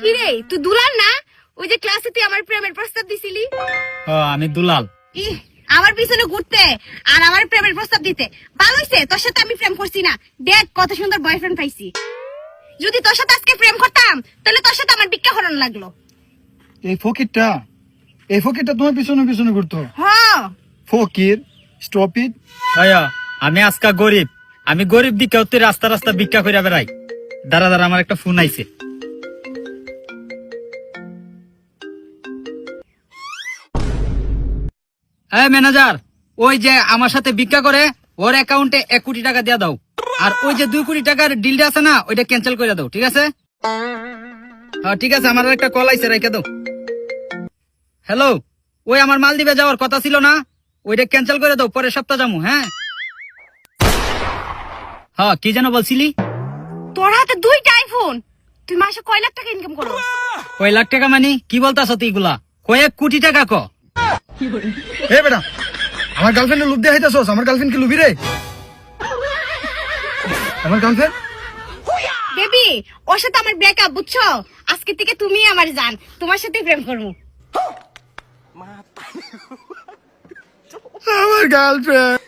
কি রে তুই দুলাল না? ওই যে ক্লাসে তুই আমার প্রেমের প্রস্তাব দিছিলি। আমি দুলাল। আমার পিছনে ঘুরতে আর আমার প্রেমের প্রস্তাব দিতে ভালো হইছে। তোর সাথে আমি প্রেম করছি না, দেখ কত সুন্দর বয়ফ্রেন্ড পাইছি। যদি তোর সাথে আজকে প্রেম করতাম তাহলে তোর সাথে আমার বিক্কা হরণ লাগলো। এই ফকিরটা তোমার পিছনে পিছনে ঘুরতো। হ্যাঁ ফকির, স্টপ ইট। আমি আজকা গরিব, আমি গরিব দিকে তুই রাস্তা রাস্তা ভিক্ষা করে বেড়াই। দাঁড়া দাঁড়া, আমার একটা ফোন আইছে। হ্যাঁ ম্যানেজার, ওই যে আমার সাথে ভিক্ষা করে ওর অ্যাকাউন্টে 1 কোটি টাকা দিয়ে দাও, আর ওই যে 2 কোটি টাকার ডিলটা আছে না ওইটা ক্যান্সেল করে দাও, ঠিক আছে? হ্যাঁ ঠিক আছে, আমার একটা কল আইছে, রেখে দাও। হ্যালো, ওই আমার মালদ্বীপে যাওয়ার কথা ছিল না, ওইটা ক্যান্সেল করে দাও, পরের সপ্তাহ যাবো। হ্যাঁ হ্যাঁ, কি যেন বলছিলি? তোর হাতে 2টা আইফোন, তুই মাসে কয় লাখ টাকা ইনকাম করো? কয় লাখ টাকা মানে কি বলতাছ তুই এগুলা? কয়েক কোটি টাকা ক। এ বেটা, আমার গার্লফ্রেন্ডের লুপ দিয়ে হাইতাছস। আমার গার্লফ্রেন্ড কি লুবি রে? আমার গার্লফ্রেন্ড বেবি, ওর সাথে আমার ব্রেকআপ, বুঝছো? আজকে থেকে তুমি আমার জান, তোমার সাথে প্রেম করবো। আমার গার্লফ্রেন্ড